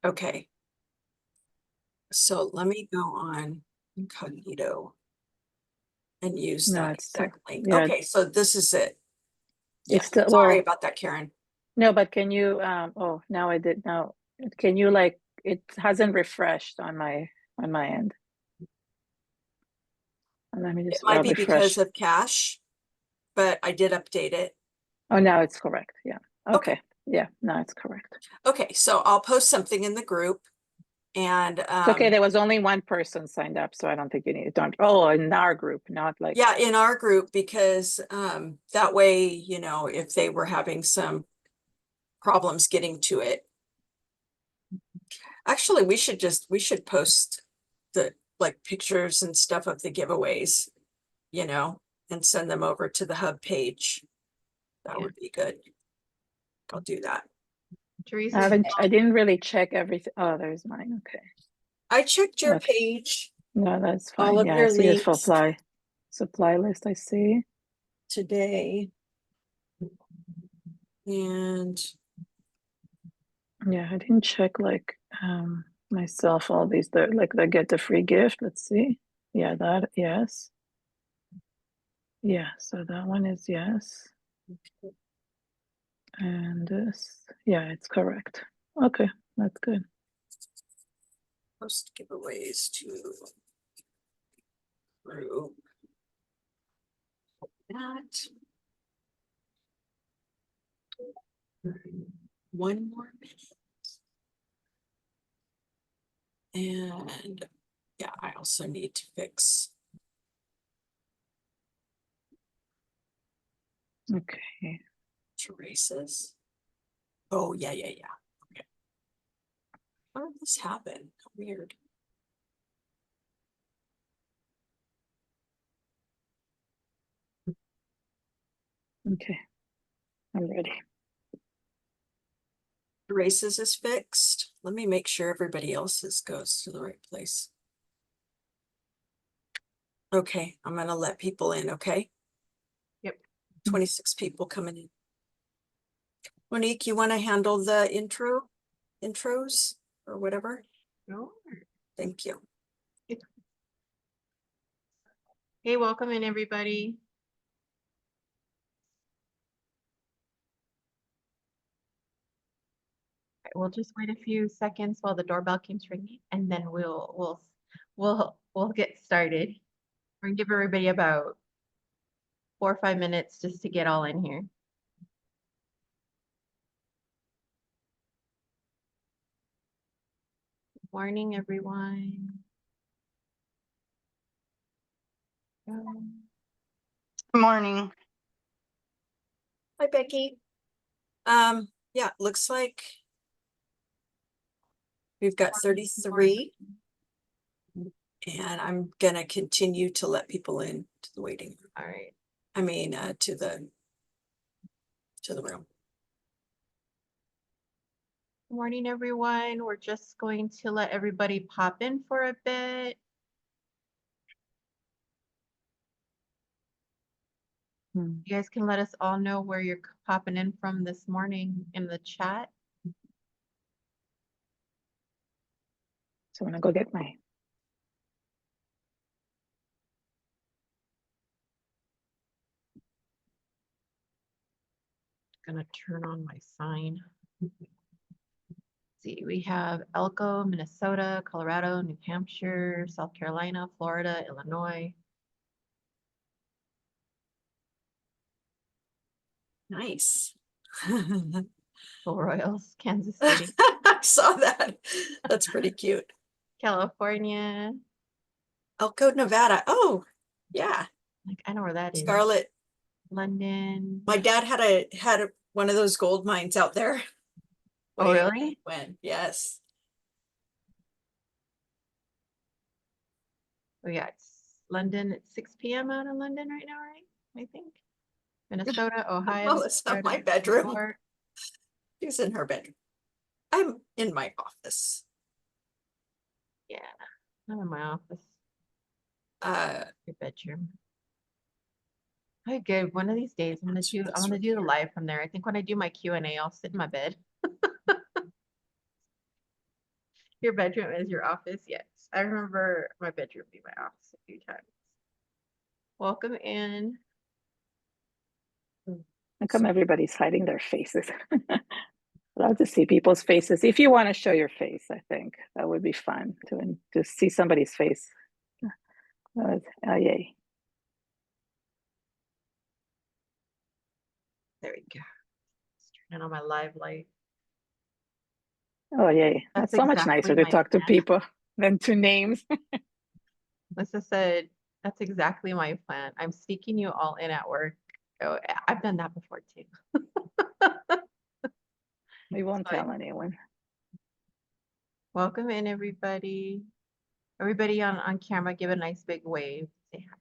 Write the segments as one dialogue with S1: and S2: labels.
S1: Okay. So let me go on incognito and use
S2: No,
S1: that
S2: it's
S1: exact link.
S2: yeah.
S1: Okay, so this is it. Yeah,
S2: It's still,
S1: sorry
S2: well,
S1: about that, Karen.
S2: no, but can you, oh, now I did, now, can you like, it hasn't refreshed on my end. And let me
S1: It
S2: just
S1: might be because
S2: refresh.
S1: of cache, but I did update it.
S2: Oh, now it's correct. Yeah.
S1: Okay.
S2: Okay. Yeah, now it's correct.
S1: Okay, so I'll post something in the group and
S2: It's okay. There was only one person signed up, so I don't think you need to. Oh, in our group, not like.
S1: yeah, in our group, because that way, you know, if they were having some problems getting to it. Actually, we should post the like pictures and stuff of the giveaways, you know, and send them over to the hub page. That would be good. I'll do that.
S3: Teresa,
S2: I didn't really check everything. Oh, there's mine. Okay.
S1: I checked your
S2: Okay.
S1: page,
S2: No, that's fine.
S1: all of
S2: Yeah, I
S1: your
S2: see this
S1: links
S2: supply list. I see.
S1: today. And
S2: Yeah, I didn't check like myself all these like they get the free gift. Let's see. Yeah, that yes. Yeah, so that one is yes. And this, yeah, it's correct. Okay, that's good.
S1: post giveaways to group. That. One more minute. And yeah, I also need to fix.
S2: Okay.
S1: Teresa's. Oh, yeah. Okay. How did this happen? Weird.
S2: Okay, I'm ready.
S1: Teresa's is fixed. Let me make sure everybody else's goes to the right place. Okay, I'm gonna let people in, okay?
S3: Yep.
S1: 26 people coming in. Monique, you want to handle the intros or whatever?
S3: no.
S1: Thank you.
S3: Hey, welcome in everybody. Right, we'll just wait a few seconds while the doorbell keeps ringing, and then we'll get started. We're gonna give everybody about 4 or 5 minutes just to get all in here. Good morning, everyone.
S4: Good morning.
S1: Hi, Becky. Yeah, looks like we've got 33. And I'm gonna continue to let people in to the waiting room.
S3: All right.
S1: I mean, to the room.
S3: Good morning, everyone. We're just going to let everybody pop in for a bit. You guys can let us all know where you're popping in from this morning in the chat.
S2: So I'm gonna go get my.
S3: Gonna turn on my sign. See, we have Elko, Minnesota, Colorado, New Hampshire, South Carolina, Florida, Illinois.
S1: Nice.
S3: Full Royals, Kansas City.
S1: I saw that. That's pretty cute.
S3: California.
S1: Elko, Nevada. Oh, yeah.
S3: Like, I know where that is.
S1: Scarlet.
S3: London.
S1: My dad had one of those gold mines out there.
S3: Oh, really?
S1: When? Yes.
S3: Oh, yeah, it's London. It's 6 p.m. out in London right now, right? I think. Minnesota, Ohio.
S1: Well, it's not my bedroom.
S3: Newport.
S1: She's in her bedroom. I'm in my office.
S3: Yeah, I'm in my office. Your bedroom. Okay, good. One of these days, I'm gonna do the live from there. I think when I do my Q&A, I'll sit in my bed. Your bedroom is your office? Yes. I remember my bedroom being my office a few times. Welcome in.
S2: How come everybody's hiding their faces? Love to see people's faces. If you want to show your face, I think that would be fun to see somebody's face. Oh, yay.
S3: There we go. Let's turn on my live light.
S2: Oh, yay.
S3: That's
S2: That's so much nicer
S3: exactly
S2: to
S3: my
S2: talk to
S3: plan.
S2: people than to names.
S3: Lisa said, that's exactly my plan. I'm sneaking you all in at work. Oh, I've done that before too.
S2: We won't
S3: Fine.
S2: tell anyone.
S3: Welcome in, everybody. Everybody on camera, give a nice big wave. Say hi.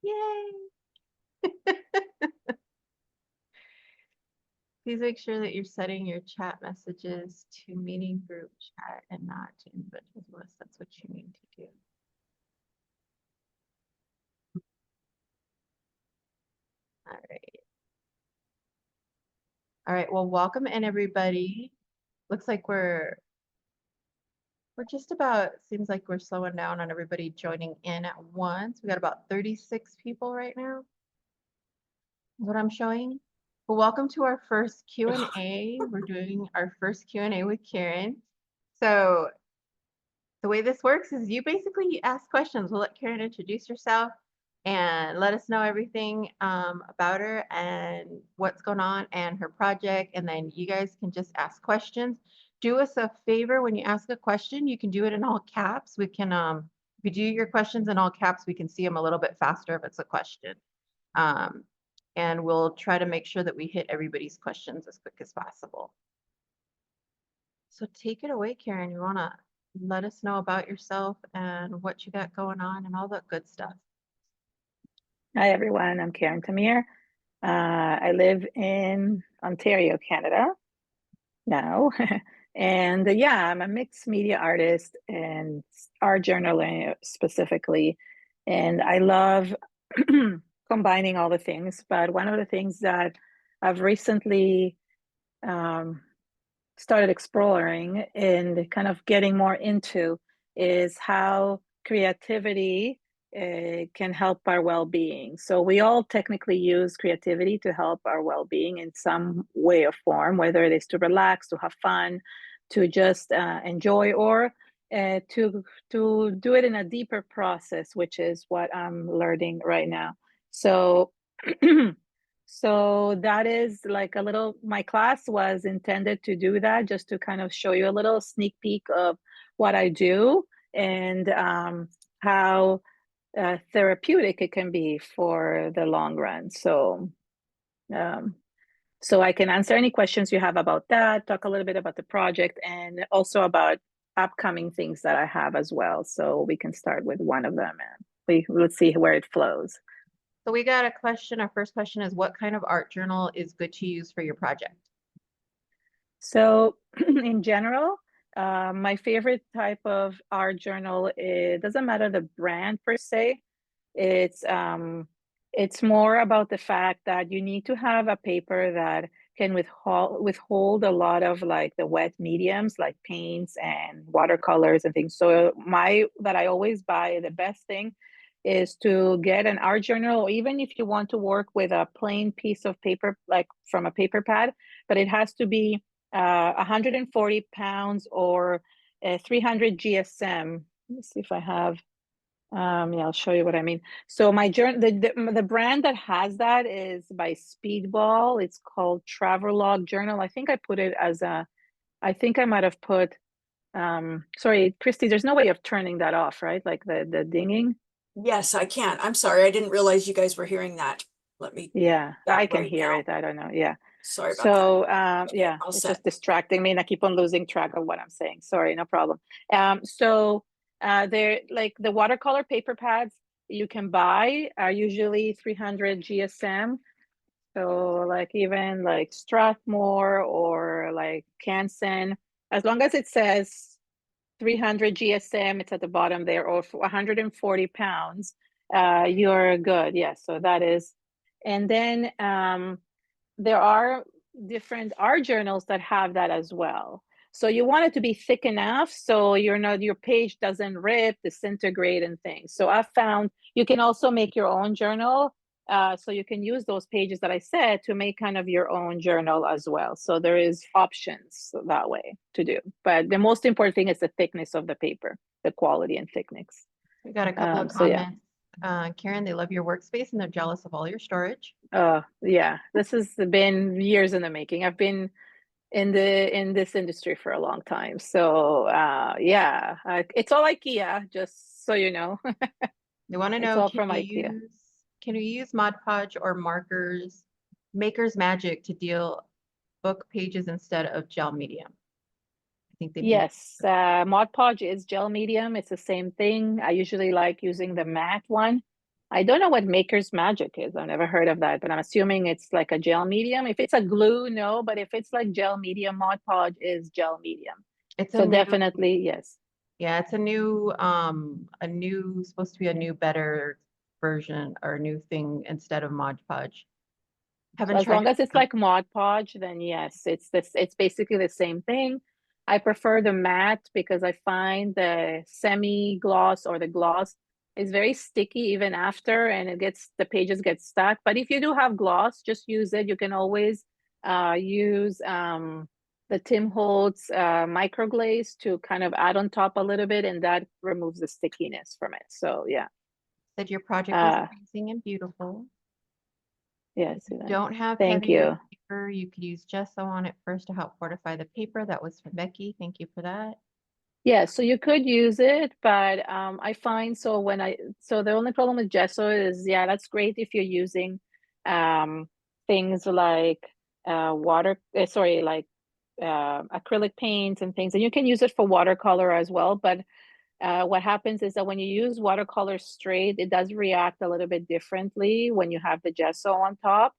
S3: Yay! Please make sure that you're setting your chat messages to meeting group chat and not to individuals list. That's what you need to do. All right. All right, well, welcome in, everybody. Looks like we're just about, seems like we're slowing down on everybody joining in at once. We got about 36 people right now. Is what I'm showing. Well, welcome to our first Q&A. We're doing our first Q&A with Keren. So the way this works is you basically ask questions. We'll let Keren introduce herself and let us know everything about her and what's going on and her project. And then you guys can just ask questions. Do us a favor when you ask a question, you can do it in all caps. We can, if you do your questions in all caps, we can see them a little bit faster if it's a question. And we'll try to make sure that we hit everybody's questions as quick as possible. So take it away, Keren. You want to let us know about yourself and what you got going on and all that good stuff.
S2: Hi, everyone. I'm Keren Tamir. I live in Ontario, Canada now. And yeah, I'm a mixed media artist and art journaling specifically. And I love combining all the things. But one of the things that I've recently started exploring and kind of getting more into is how creativity can help our well-being. So we all technically use creativity to help our well-being in some way or form, whether it is to relax, to have fun, to just enjoy, or to do it in a deeper process, which is what I'm learning right now. So so that is like a little, my class was intended to do that, just to kind of show you a little sneak peek of what I do and how therapeutic it can be for the long run. So so I can answer any questions you have about that, talk a little bit about the project, and also about upcoming things that I have as well. So we can start with one of them and let's see where it flows.
S3: So we got a question. Our first question is, what kind of art journal is good to use for your project?
S2: So in general, my favorite type of art journal, it doesn't matter the brand per se. It's more about the fact that you need to have a paper that can withhold a lot of like the wet mediums like paints and watercolors and things. So that I always buy, the best thing is to get an art journal, or even if you want to work with a plain piece of paper, like from a paper pad, but it has to be 140 pounds or 300 GSM. Let me see if I have. Yeah, I'll show you what I mean. So my journal, the brand that has that is by Speedball. It's called Travelogue Journal. I think I put it as I think I might have put. Sorry, Christy. There's no way of turning that off, right? Like the dinging.
S1: Yes, I can. I'm sorry. I didn't realize you guys were hearing that. Let me.
S2: Yeah,
S1: that
S2: I can
S1: right
S2: hear
S1: now.
S2: it. I don't know. Yeah.
S1: Sorry about
S2: So
S1: that. Okay,
S2: yeah,
S1: all
S2: it's
S1: set.
S2: just distracting me and I keep on losing track of what I'm saying. Sorry, no problem. So they're like the watercolor paper pads you can buy are usually 300 GSM. So like even like Strathmore or like Canson, as long as it says 300 GSM, it's at the bottom there, or 140 pounds, you're good. Yes, so that is. And then there are different art journals that have that as well. So you want it to be thick enough so your page doesn't rip, disintegrate, and things. So I've found you can also make your own journal. So you can use those pages that I said to make kind of your own journal as well. So there is options that way to do. But the most important thing is the thickness of the paper, the quality and thickness.
S3: We got a couple of
S2: So yeah.
S3: comments. Karen, they love your workspace and they're jealous of all your storage.
S2: Yeah, this has been years in the making. I've been in this industry for a long time. So yeah, it's all IKEA, just so you know.
S3: They want to
S2: It's
S3: know,
S2: all from IKEA.
S3: can you use Mod Podge or markers, Maker's Magic to deal book pages instead of gel medium? I think they
S2: Yes, Mod Podge is gel medium. It's the same thing. I usually like using the matte one. I don't know what Maker's Magic is. I've never heard of that, but I'm assuming it's like a gel medium. If it's a glue, no, but if it's like gel medium, Mod Podge is gel medium.
S3: It's
S2: So
S3: a new,
S2: definitely, yes.
S3: yeah, it's supposed to be a new, better version or a new thing instead of Mod Podge.
S2: So
S3: Haven't
S2: as
S3: tried
S2: long
S3: it.
S2: as it's like Mod Podge, then yes, it's basically the same thing. I prefer the matte because I find the semi-gloss or the gloss is very sticky even after, and the pages get stuck. But if you do have gloss, just use it. You can always use the Tim Holtz microglaze to kind of add on top a little bit, and that removes the stickiness from it. So yeah.
S3: Said your project was amazing and beautiful.
S2: Yes.
S3: If you don't have
S2: Thank
S3: heavy
S2: you.
S3: paper, you could use gesso on it first to help fortify the paper. That was from Becky. Thank you for that.
S2: Yeah, so you could use it, but I find so the only problem with gesso is, yeah, that's great if you're using things like acrylic paints and things, and you can use it for watercolor as well. But what happens is that when you use watercolor straight, it does react a little bit differently when you have the gesso on top.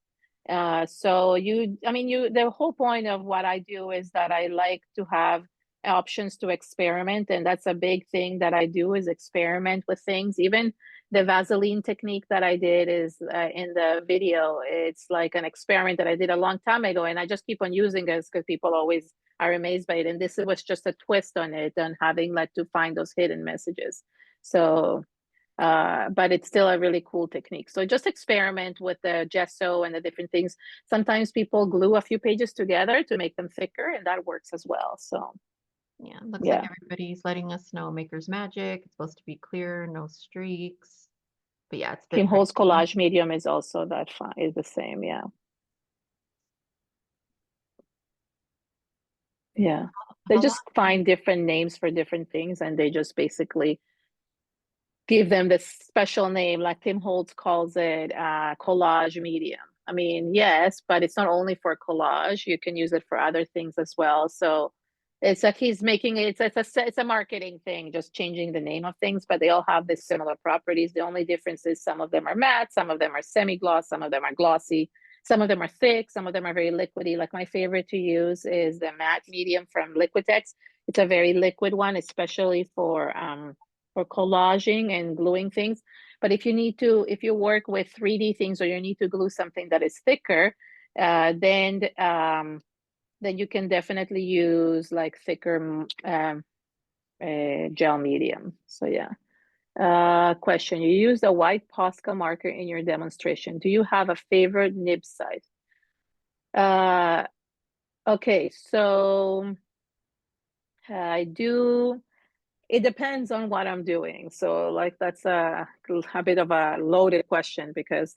S2: So the whole point of what I do is that I like to have options to experiment, and that's a big thing that I do is experiment with things. Even the Vaseline technique that I did is in the video. It's like an experiment that I did a long time ago, and I just keep on using it because people always are amazed by it. And this was just a twist on it and having to find those hidden messages. So, but it's still a really cool technique. So just experiment with the gesso and the different things. Sometimes people glue a few pages together to make them thicker, and that works as well. So
S3: yeah, looks like everybody's letting us know Maker's Magic. It's supposed to be clear, no streaks. But yeah, it's
S2: Tim Holtz collage medium is also is the same. Yeah. Yeah. They just find different names for different things, and they just basically give them this special name, like Tim Holtz calls it collage medium. I mean, yes, but it's not only for collage. You can use it for other things as well. So it's like he's making it's a marketing thing, just changing the name of things, but they all have the similar properties. The only difference is some of them are matte, some of them are semi-gloss, some of them are glossy, some of them are thick, some of them are very liquidy. Like my favorite to use is the matte medium from Liquitex. It's a very liquid one, especially for collaging and gluing things. But if you work with 3D things, or you need to glue something that is thicker, then you can definitely use like thicker gel medium. So yeah. Question: you used a white Posca marker in your demonstration. Do you have a favorite nib size? Okay, so I do. It depends on what I'm doing. So like that's a bit of a loaded question, because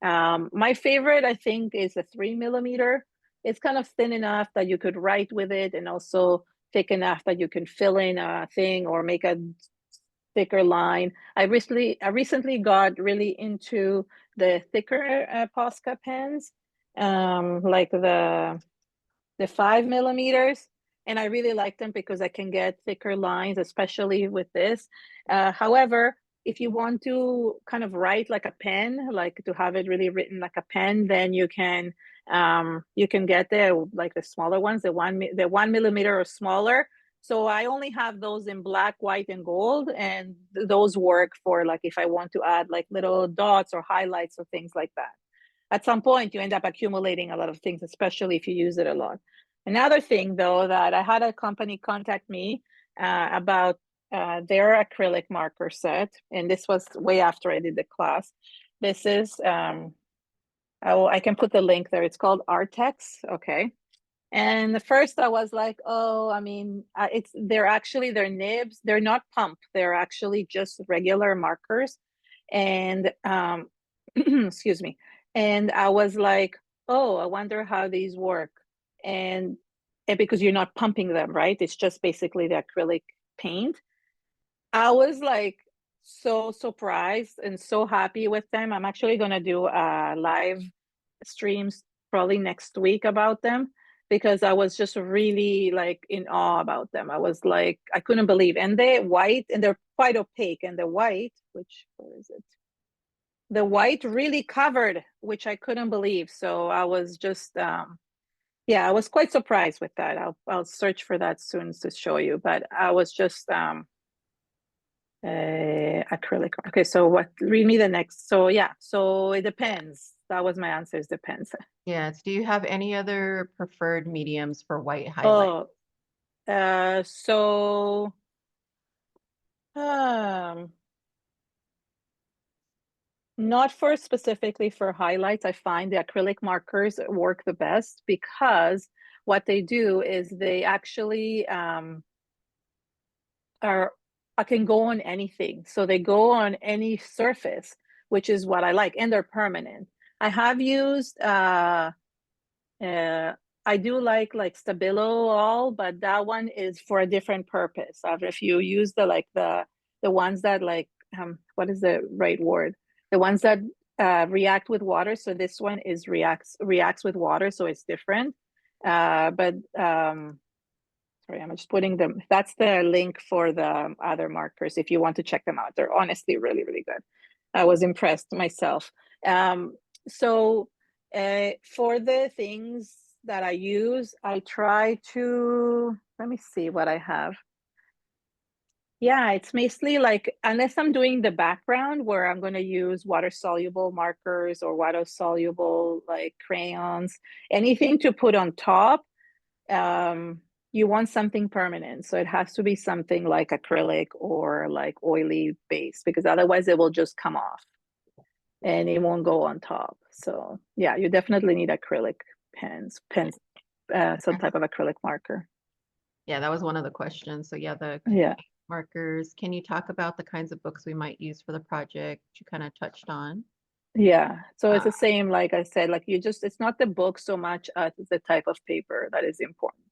S2: my favorite, I think, is a 3mm. It's kind of thin enough that you could write with it, and also thick enough that you can fill in a thing or make a thicker line. I recently got really into the thicker Posca pens, like the 5mm, and I really like them because I can get thicker lines, especially with this. However, if you want to kind of write like a pen, like to have it really written like a pen, then you can get the smaller ones, the 1mm or smaller. So I only have those in black, white, and gold, and those work for like if I want to add like little dots or highlights or things like that. At some point, you end up accumulating a lot of things, especially if you use it a lot. Another thing though, that I had a company contact me about their acrylic marker set, and this was way after I did the class. This is, I can put the link there. It's called Artex, okay? And at first I was like, oh, I mean, they're nibs. They're not pump. They're actually just regular markers. And excuse me. And I was like, oh, I wonder how these work. And because you're not pumping them, right? It's just basically the acrylic paint. I was like so surprised and so happy with them. I'm actually gonna do live streams probably next week about them because I was just really like in awe about them. I was like, I couldn't believe. And they're white and they're quite opaque. And the white, where is it? The white really covered, which I couldn't believe. So I was just, yeah, I was quite surprised with that. I'll search for that soon to show you. But I was just acrylic. Okay, so read me the next. So yeah, so it depends. That was my answer, is depends.
S3: Yes. Do you have any other preferred mediums for white highlight?
S2: Oh, so not for specifically for highlights. I find the acrylic markers work the best because what they do is they actually I can go on anything. So they go on any surface, which is what I like, and they're permanent. I have used I do like Stabilo all, but that one is for a different purpose. If you use the ones that what is the right word? The ones that react with water. So this one is reacts with water, so it's different. But sorry, I'm just putting them. That's the link for the other markers if you want to check them out. They're honestly really, really good. I was impressed myself. So for the things that I use, I try to, let me see what I have. Yeah, it's mostly like, unless I'm doing the background where I'm going to use water soluble markers or water soluble like crayons, anything to put on top, you want something permanent. So it has to be something like acrylic or like oily base, because otherwise it will just come off and it won't go on top. So yeah, you definitely need acrylic pens, some type of acrylic marker.
S3: Yeah, that was one of the questions. So yeah, the
S2: Yeah.
S3: markers. Can you talk about the kinds of books we might use for the project you kind of touched on?
S2: Yeah. So it's the same, like I said, like it's not the book so much as the type of paper that is important.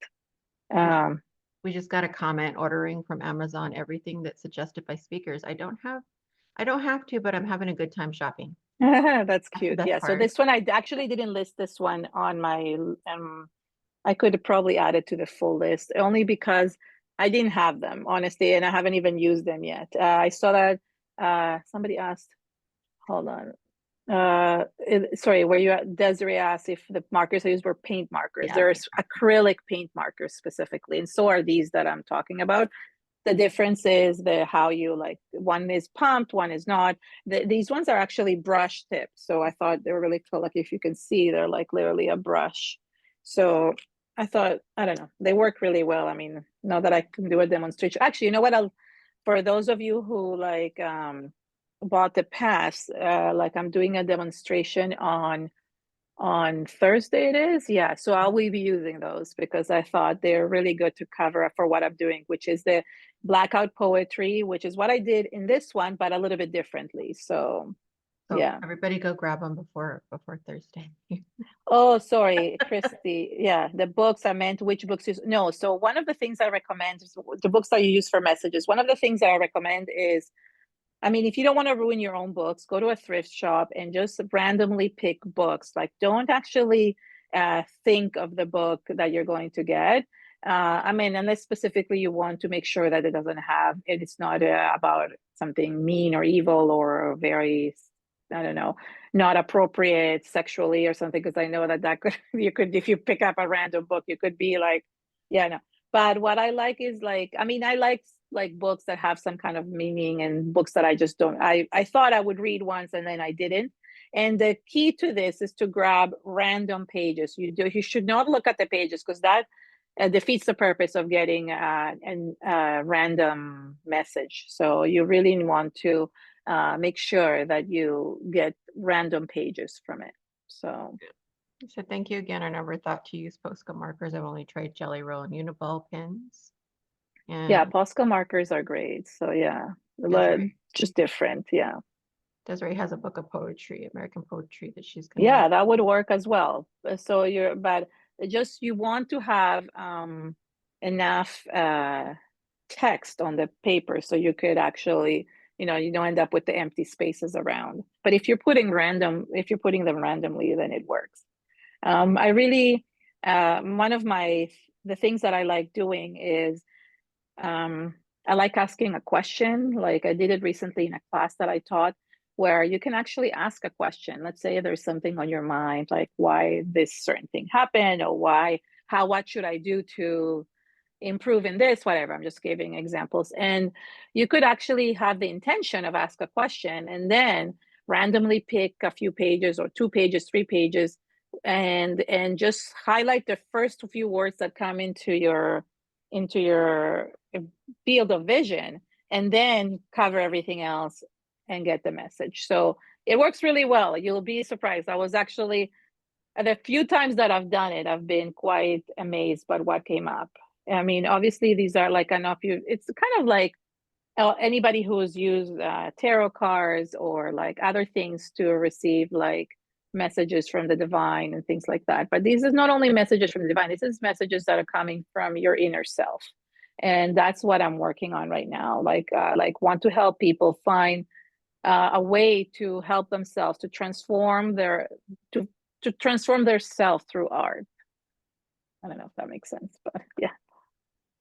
S3: We just got a comment ordering from Amazon everything that's suggested by speakers. I don't have to, but I'm having a good time shopping.
S2: That's cute.
S3: Best
S2: Yeah. So
S3: part.
S2: this one, I actually didn't list this one on my, I could probably add it to the full list only because I didn't have them, honestly, and I haven't even used them yet. I saw that somebody asked, hold on. Sorry, where you at? Desiree asked if the markers I used were paint markers.
S3: Yeah.
S2: There's acrylic paint markers specifically, and so are these that I'm talking about. The difference is how you like, one is pumped, one is not. These ones are actually brush tips. So I thought they were really cool. Like if you can see, they're like literally a brush. So I thought, I don't know, they work really well. I mean, now that I can do a demonstration. Actually, you know what? For those of you who like bought the pass, like I'm doing a demonstration on Thursday it is. Yeah, so I will be using those because I thought they're really good to cover up for what I'm doing, which is the blackout poetry, which is what I did in this one, but a little bit differently. So yeah.
S3: Everybody go grab them before Thursday.
S2: Oh, sorry, Christy. Yeah, the books I meant, which books is no. So one of the things I recommend is the books that you use for messages. One of the things that I recommend is, I mean, if you don't want to ruin your own books, go to a thrift shop and just randomly pick books. Like, don't actually think of the book that you're going to get. I mean, unless specifically you want to make sure that it's not about something mean or evil or very, I don't know, not appropriate sexually or something. Because I know that could, if you pick up a random book, you could be like, yeah, no. But what I like is like, I mean, I like books that have some kind of meaning and books that I just don't, I thought I would read once and then I didn't. And the key to this is to grab random pages. You should not look at the pages, because that defeats the purpose of getting a random message. So you really want to make sure that you get random pages from it. So
S3: So thank you again. I never thought to use Posca markers. I've only tried Jelly Roll and Uniball pins.
S2: yeah,
S3: And
S2: Posca markers are great. So yeah,
S3: Desiree.
S2: just different. Yeah.
S3: Desiree has a book of poetry, American poetry, that she's gonna.
S2: Yeah, that would work as well. So but just you want to have enough text on the paper so you could actually, you don't end up with the empty spaces around. But if you're putting them randomly, then it works. I really, one of the things that I like doing is, I like asking a question. Like I did it recently in a class that I taught, where you can actually ask a question. Let's say there's something on your mind, like why this certain thing happened, or what should I do to improve in this, whatever. I'm just giving examples. And you could actually have the intention of ask a question and then randomly pick a few pages or 2 pages, 3 pages, and just highlight the first few words that come into your field of vision, and then cover everything else and get the message. So it works really well. You'll be surprised. I was actually, the few times that I've done it, I've been quite amazed by what came up. I mean, obviously these are like it's kind of like anybody who's used tarot cards or like other things to receive like messages from the divine and things like that. But these is not only messages from the divine, this is messages that are coming from your inner self. And that's what I'm working on right now. Like want to help people find a way to help themselves to transform to transform their self through art. I don't know if that makes sense, but yeah.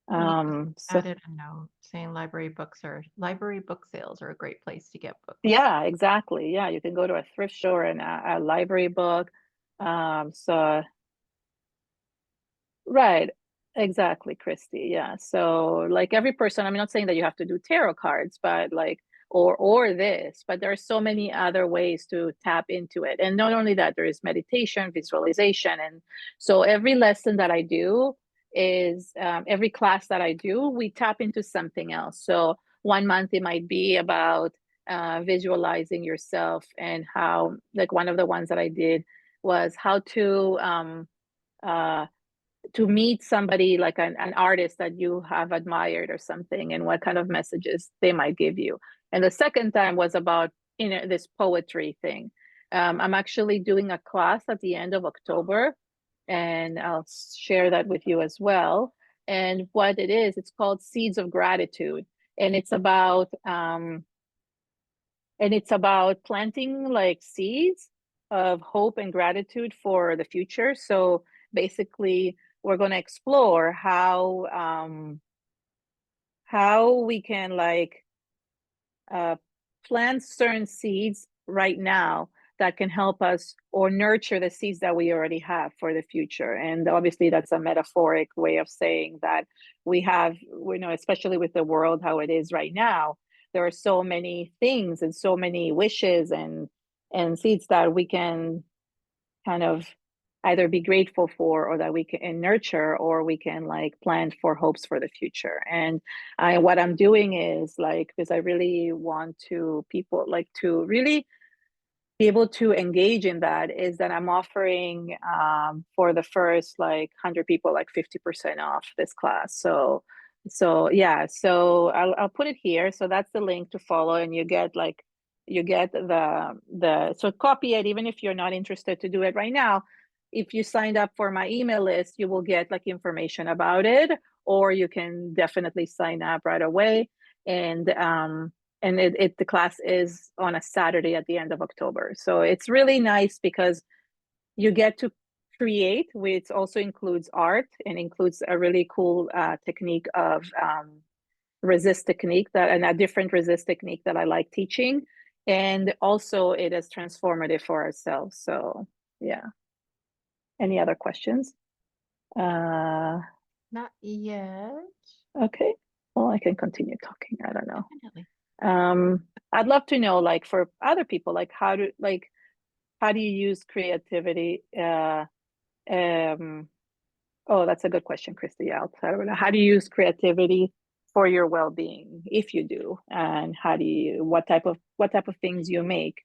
S2: So
S3: Added a note saying library book sales are a great place to get books.
S2: yeah, exactly. Yeah, you can go to a thrift store and a library book. So right, exactly, Christy. Yeah. So like every person, I'm not saying that you have to do tarot cards, but like or this, but there are so many other ways to tap into it. And not only that, there is meditation, visualization. And so every lesson that I do is every class that I do, we tap into something else. So 1 month it might be about visualizing yourself, and how, like one of the ones that I did was how to meet somebody like an artist that you have admired or something, and what kind of messages they might give you. And the second time was about this poetry thing. I'm actually doing a class at the end of October, and I'll share that with you as well. And what it is, it's called Seeds of Gratitude, and it's about planting like seeds of hope and gratitude for the future. So basically, we're going to explore how we can like plant certain seeds right now that can help us or nurture the seeds that we already have for the future. And obviously that's a metaphoric way of saying that we know, especially with the world how it is right now, there are so many things and so many wishes and seeds that we can kind of either be grateful for, or that we can nurture, or we can like plant for hopes for the future. And what I'm doing is like, because I really want people like to really be able to engage in that, is that I'm offering for the first like 100 people like 50% off this class. So yeah, so I'll put it here. So that's the link to follow, and you get the so copy it, even if you're not interested to do it right now. If you signed up for my email list, you will get like information about it, or you can definitely sign up right away. And the class is on a Saturday at the end of October. So it's really nice because you get to create, which also includes art and includes a really cool technique of resist technique, and a different resist technique that I like teaching. And also it is transformative for ourselves. So yeah. Any other questions?
S3: Not yet.
S2: Okay. Well, I can continue talking. I don't know.
S3: Definitely.
S2: I'd love to know, like for other people, like how to like how do you use creativity? Oh, that's a good question, Christy. Yeah, how do you use creativity for your well-being, if you do, and how do you, what type of things you make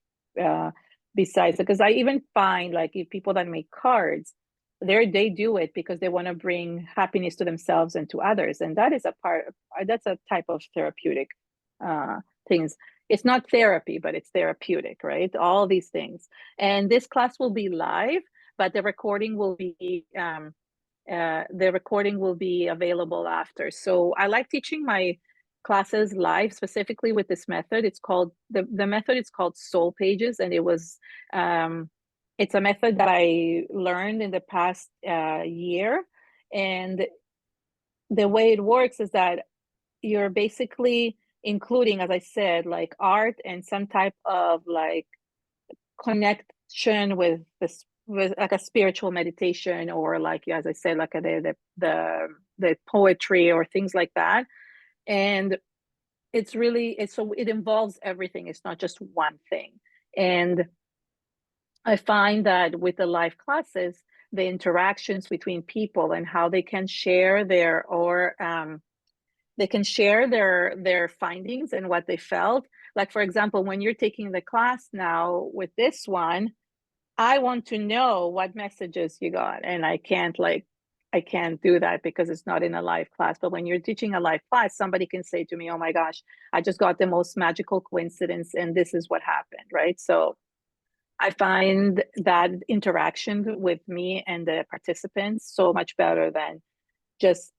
S2: besides? Because I even find, like, if people that make cards, they do it because they want to bring happiness to themselves and to others, and that is that's a type of therapeutic things. It's not therapy, but it's therapeutic, right? All these things. And this class will be live, but the recording will be available after. So I like teaching my classes live, specifically with this method. It's called the method is called Soul Pages, and it's a method that I learned in the past year. And the way it works is that you're basically including, as I said, like art and some type of like connection with this, with like a spiritual meditation, or like, as I said, like the poetry or things like that. And so it involves everything. It's not just one thing. And I find that with the live classes, the interactions between people and how they can share their findings and what they felt. Like, for example, when you're taking the class now with this one, I want to know what messages you got, and I can't do that because it's not in a live class. But when you're teaching a live class, somebody can say to me, oh my gosh, I just got the most magical coincidence and this is what happened, right? So I find that interaction with me and the participants so much better than just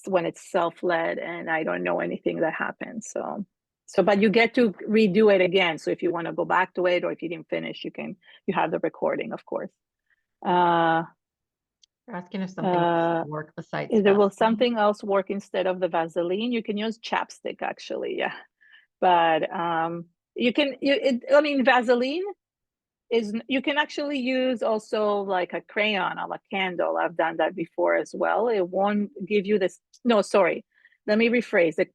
S2: when it's self-led and I don't know anything that happens. So, but you get to redo it again. So if you want to go back to it, or if you didn't finish, you have the recording, of course.
S3: You're asking if something else will work besides
S2: Will
S3: Vaseline.
S2: something else work instead of the Vaseline? You can use chapstick, actually, yeah. But I mean, Vaseline you can actually use also like a crayon or a candle. I've done that before as well. It won't give you this. No, sorry. Let me rephrase it.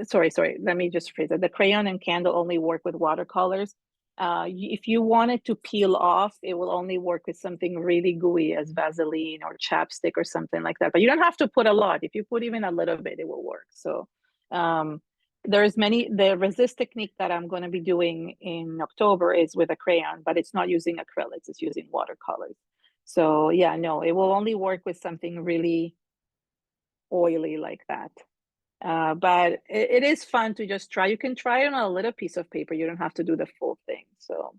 S2: Sorry. Let me just phrase it. The crayon and candle only work with watercolors. If you want it to peel off, it will only work with something really gooey as Vaseline or chapstick or something like that. But you don't have to put a lot. If you put even a little bit, it will work. So the resist technique that I'm going to be doing in October is with a crayon, but it's not using acrylics, it's using watercolors. So yeah, no, it will only work with something really oily like that. But it is fun to just try. You can try it on a little piece of paper. You don't have to do the full thing. So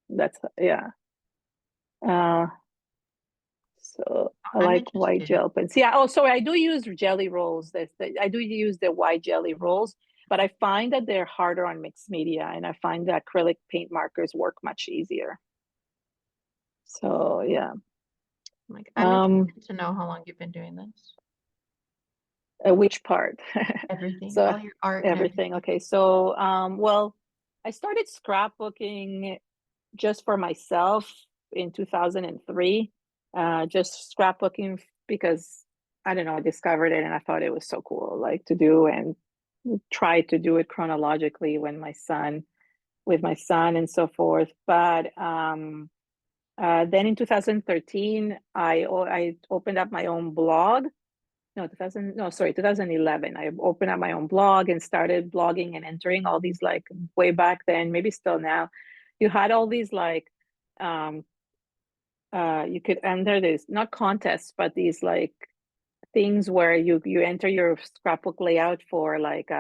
S2: that's, yeah. So I
S3: I'm
S2: like white
S3: interested.
S2: gel pens. Yeah. Oh, sorry. I do use jelly rolls. I do use the white jelly rolls, but I find that they're harder on mixed media, and I find that acrylic paint markers work much easier. So yeah.
S3: Like, I'm interested to know how long you've been doing this.
S2: Which part?
S3: Everything.
S2: So
S3: All your art and
S2: everything. Okay. So well, I started scrapbooking just for myself in 2003. Just scrapbooking because I don't know, I discovered it and I thought it was so cool, like to do, and try to do it chronologically with my son and so forth. But then in 2013, I opened up my own blog. No, 2011. I opened up my own blog and started blogging and entering all these, like, way back then, maybe still now. You had all these like you could enter this, not contests, but these like things where you enter your scrapbook layout for like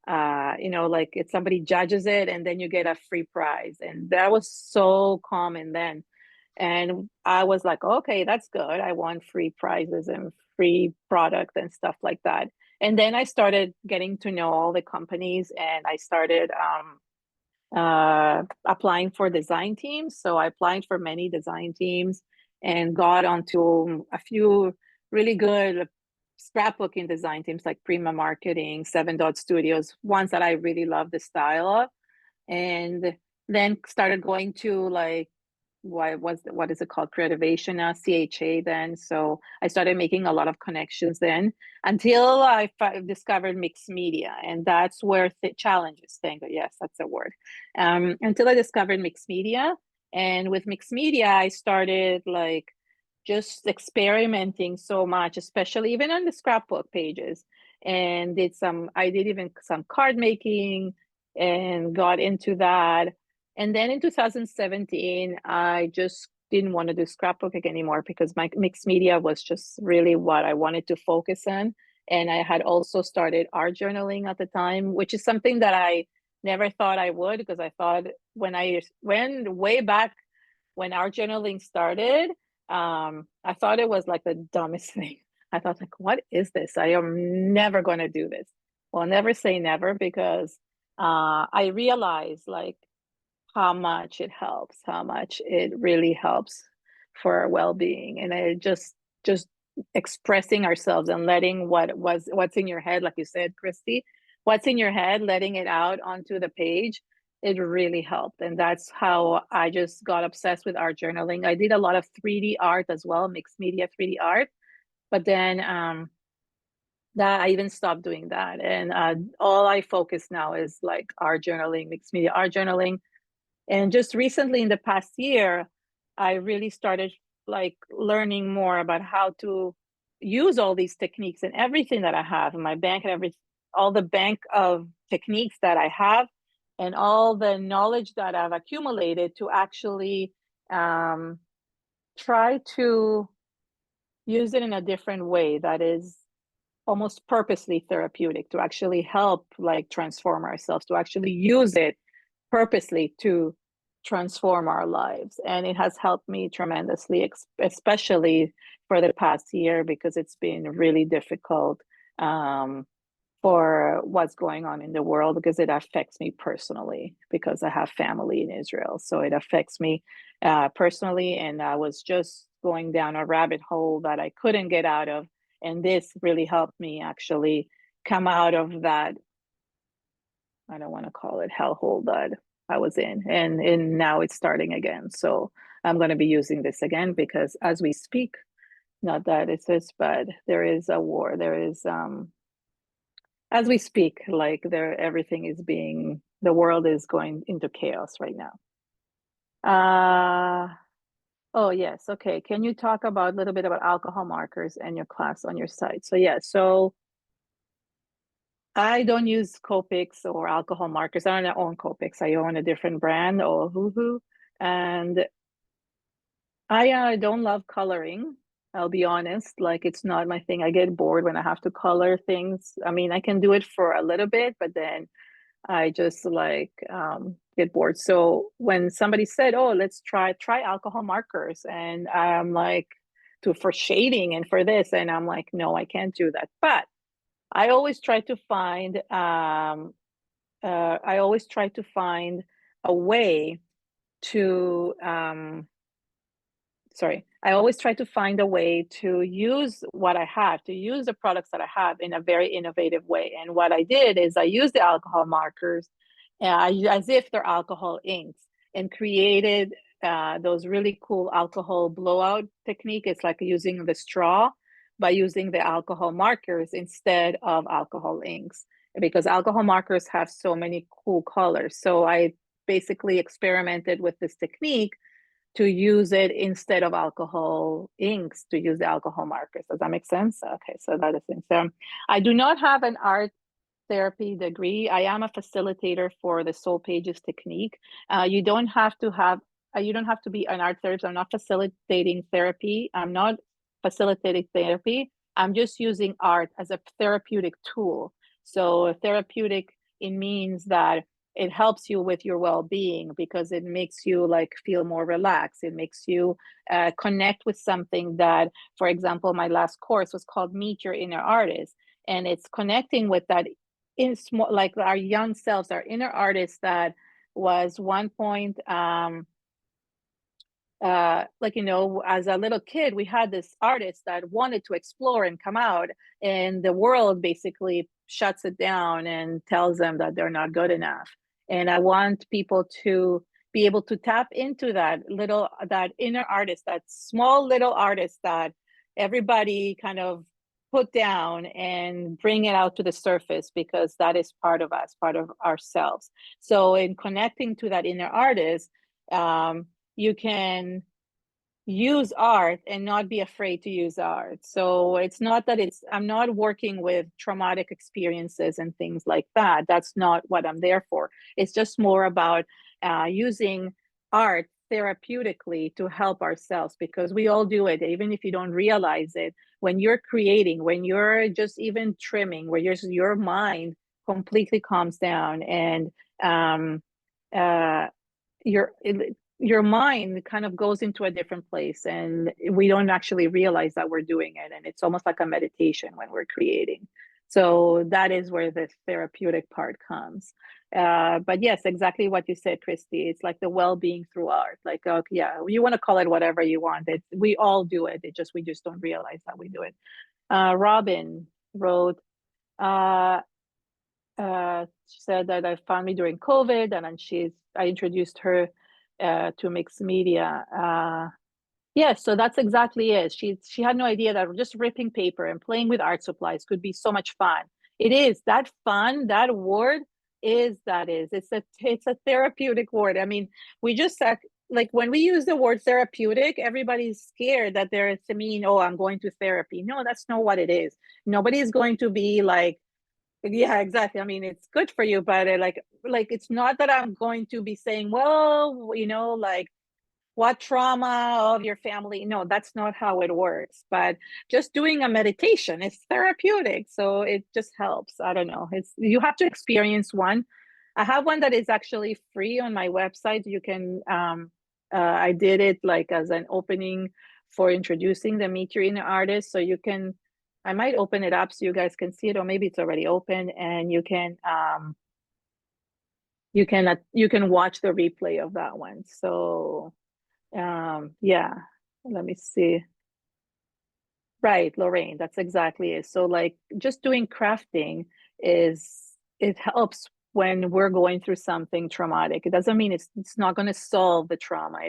S2: like if somebody judges it and then you get a free prize, and that was so common then. And I was like, okay, that's good. I want free prizes and free product and stuff like that. And then I started getting to know all the companies, and I started applying for design teams. So I applied for many design teams and got onto a few really good scrapbooking design teams like Prima Marketing, 7 Dot Studios, ones that I really love the style of. And then started going to like, what is it called? Creativation, CHA then. So I started making a lot of connections then until I discovered mixed media. And that's where the challenges, thank you. Yes, that's a word. Until I discovered mixed media. And with mixed media, I started like just experimenting so much, especially even on the scrapbook pages, and I did even some card making and got into that. And then in 2017, I just didn't want to do scrapbooking anymore because my mixed media was just really what I wanted to focus on. And I had also started art journaling at the time, which is something that I never thought I would, because I thought when I went way back when art journaling started, I thought it was like the dumbest thing. I thought like, what is this? I am never going to do this. Well, never say never, because I realized like how much it helps, how much it really helps for our well-being. And I just expressing ourselves and letting what's in your head, like you said, Christy, what's in your head, letting it out onto the page, it really helped. And that's how I just got obsessed with art journaling. I did a lot of 3D art as well, mixed media 3D art, but then that I even stopped doing that. And all I focus now is like art journaling, mixed media art journaling. And just recently in the past year, I really started like learning more about how to use all these techniques and everything that I have in my bank, and all the bank of techniques that I have, and all the knowledge that I've accumulated to actually try to use it in a different way that is almost purposely therapeutic, to actually help like transform ourselves, to actually use it purposely to transform our lives. And it has helped me tremendously, especially for the past year, because it's been really difficult for what's going on in the world, because it affects me personally, because I have family in Israel. So it affects me personally. And I was just going down a rabbit hole that I couldn't get out of. And this really helped me actually come out of that, I don't want to call it hellhole that I was in. And now it's starting again. So I'm going to be using this again, because as we speak, not that it's this, but there is a war. There is, as we speak, like everything is the world is going into chaos right now. Oh, yes. Okay. Can you talk about a little bit about alcohol markers and your class on your site? So yeah, so I don't use Copics or alcohol markers. I don't own Copics. I own a different brand, or Hoo-Hoo. And I don't love coloring. I'll be honest, like it's not my thing. I get bored when I have to color things. I mean, I can do it for a little bit, but then I just like get bored. So when somebody said, "Oh, let's try alcohol markers," and I'm like, for shading and for this, and I'm like, no, I can't do that. But I always try to find a way to I always try to find a way to use what I have, to use the products that I have in a very innovative way. And what I did is I used the alcohol markers as if they're alcohol inks, and created those really cool alcohol blowout technique. It's like using the straw, by using the alcohol markers instead of alcohol inks, because alcohol markers have so many cool colors. So I basically experimented with this technique to use it instead of alcohol inks, to use the alcohol markers. Does that make sense? Okay, so that is it. So I do not have an art therapy degree. I am a facilitator for the Soul Pages technique. You don't have to be an art therapist. I'm not facilitating therapy. I'm not facilitating therapy. I'm just using art as a therapeutic tool. So therapeutic, it means that it helps you with your well-being, because it makes you like feel more relaxed. It makes you connect with something that, for example, my last course was called Meet Your Inner Artist. And it's connecting with that in small, like our young selves, our inner artist that was one point, like, you know, as a little kid, we had this artist that wanted to explore and come out, and the world basically shuts it down and tells them that they're not good enough. And I want people to be able to tap into that inner artist, that small little artist that everybody kind of put down, and bring it out to the surface, because that is part of us, part of ourselves. So in connecting to that inner artist, you can use art and not be afraid to use art. So it's not that I'm not working with traumatic experiences and things like that. That's not what I'm there for. It's just more about using art therapeutically to help ourselves, because we all do it, even if you don't realize it. When you're creating, when you're just even trimming, where your mind completely calms down, and your your mind kind of goes into a different place, and we don't actually realize that we're doing it, and it's almost like a meditation when we're creating. So that is where the therapeutic part comes. But yes, exactly what you said, Christy. It's like the well-being through art. Like, yeah, you want to call it whatever you want. We all do it. We just don't realize that we do it. Robin wrote, she said that I found me during COVID, and then I introduced her to mixed media. Yes, so that's exactly it. She had no idea that just ripping paper and playing with art supplies could be so much fun. It is. That fun, that word is. It's a therapeutic word. I mean, we just said, like, when we use the word therapeutic, everybody's scared that there's to mean, oh, I'm going to therapy. No, that's not what it is. Nobody's going to be like, yeah, exactly. I mean, it's good for you, but it's not that I'm going to be saying, well, like, what trauma of your family. No, that's not how it works. But just doing a meditation is therapeutic, so it just helps. I don't know. You have to experience one. I have one that is actually free on my website. You can. I did it like as an opening for introducing the Meet Your Inner Artist, so you can. I might open it up so you guys can see it, or maybe it's already open, and you can watch the replay of that one. So yeah, let me see. Right, Lorraine, that's exactly it. So like just doing crafting it helps when we're going through something traumatic. It doesn't mean it's not going to solve the trauma.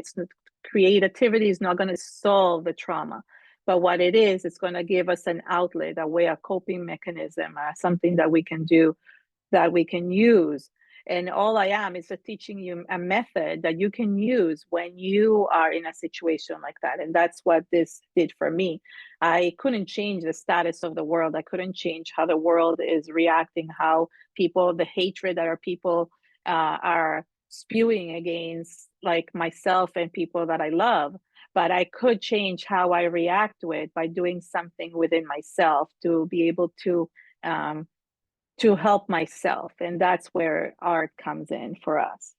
S2: Creativity is not going to solve the trauma. But what it is, it's going to give us an outlet, a way, a coping mechanism, something that we can do, that we can use. And all I am is just teaching you a method that you can use when you are in a situation like that. And that's what this did for me. I couldn't change the status of the world. I couldn't change how the world is reacting, how the hatred that our people are spewing against, like myself and people that I love. But I could change how I react to it by doing something within myself to be able to help myself. And that's where art comes in for us.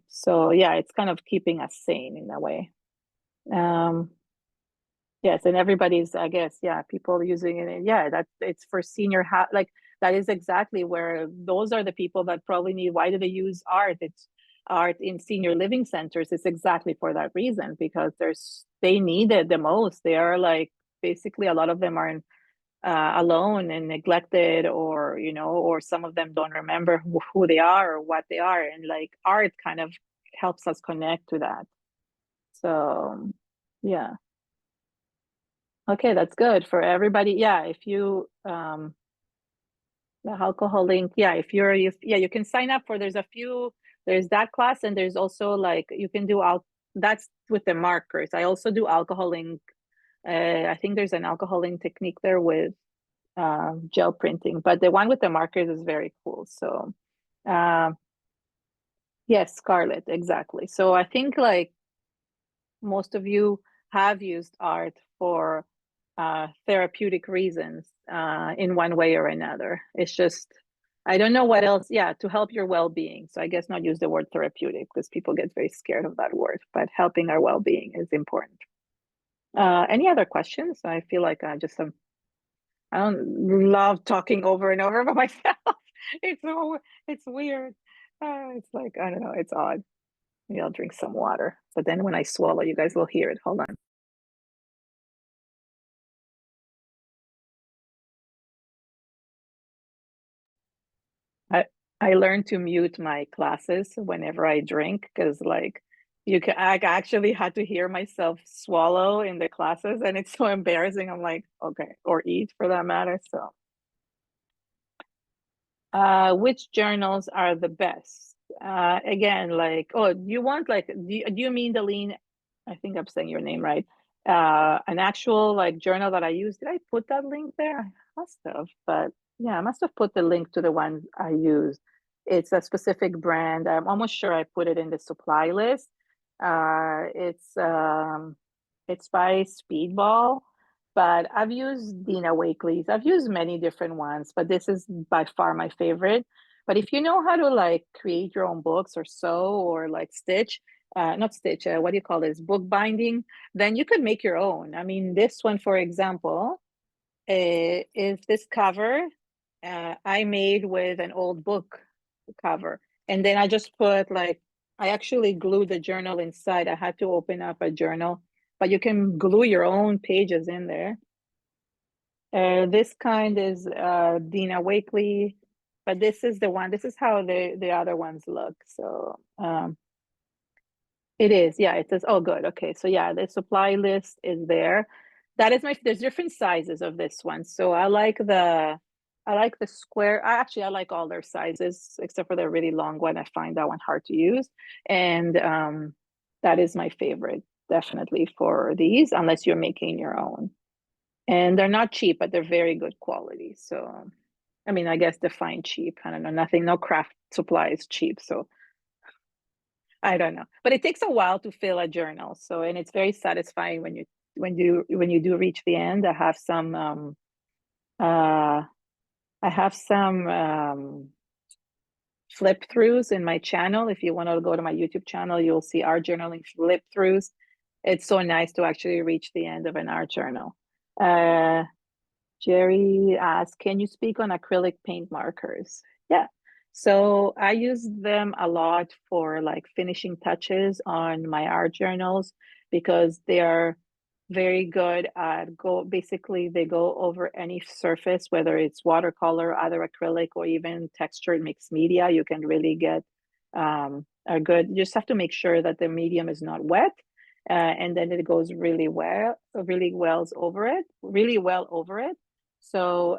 S2: So yeah, it's kind of keeping us sane in a way. Yes, and everybody's, I guess, yeah, people using it. Yeah, it's for senior, like that is exactly where those are the people that probably need. Why do they use art? It's art in senior living centers. It's exactly for that reason, because they need it the most. They are like, basically a lot of them are in alone and neglected, or some of them don't remember who they are or what they are, and like art kind of helps us connect to that. So yeah, okay, that's good for everybody. Yeah, if you the alcohol link, yeah, you can sign up for, there's that class, and there's also like you can do that's with the markers. I also do alcohol link. I think there's an alcohol link technique there with gel printing, but the one with the markers is very cool. So yes, Scarlett, exactly. So I think like most of you have used art for therapeutic reasons in one way or another. It's just, I don't know what else. Yeah, to help your well-being. So I guess not use the word therapeutic, because people get very scared of that word, but helping our well-being is important. Any other questions? I feel like I don't love talking over and over by myself. It's weird. It's like, I don't know, it's odd. Maybe I'll drink some water, but then when I swallow, you guys will hear it. Hold on. I learned to mute my classes whenever I drink, because like I actually had to hear myself swallow in the classes, and it's so embarrassing. I'm like, okay, or eat for that matter. So which journals are the best? Again, like, oh, do you want like, do you mean the lean? I think I'm saying your name right. An actual like journal that I use. Did I put that link there? I must have, but yeah, I must have put the link to the one I use. It's a specific brand. I'm almost sure I put it in the supply list. It's by Speedball, but I've used Dina Wakley's. I've used many different ones, but this is by far my favorite. But if you know how to like create your own books or sew or like stitch, not stitch, what do you call this? Book binding, then you could make your own. I mean, this one, for example, is this cover I made with an old book cover. And then I just put like, I actually glued the journal inside. I had to open up a journal, but you can glue your own pages in there. This kind is Dina Wakley, but this is the one, this is how the other ones look. So it is, yeah, it says, oh, good. Okay, so yeah, the supply list is there. That is there's different sizes of this one. So I like the square. I like all their sizes, except for the really long one. I find that one hard to use. And that is my favorite, definitely, for these, unless you're making your own. And they're not cheap, but they're very good quality. So, I mean, I guess define cheap. I don't know, no craft supply is cheap. So I don't know, but it takes a while to fill a journal. So, and it's very satisfying when you do reach the end. I have some flip throughs in my channel. If you want to go to my YouTube channel, you'll see art journaling flip throughs. It's so nice to actually reach the end of an art journal. Jerry asks, can you speak on acrylic paint markers? Yeah. So I use them a lot for like finishing touches on my art journals because they are very good at basically they go over any surface, whether it's watercolor, other acrylic, or even textured mixed media. You can really get a good, you just have to make sure that the medium is not wet. And then it goes really well over it. So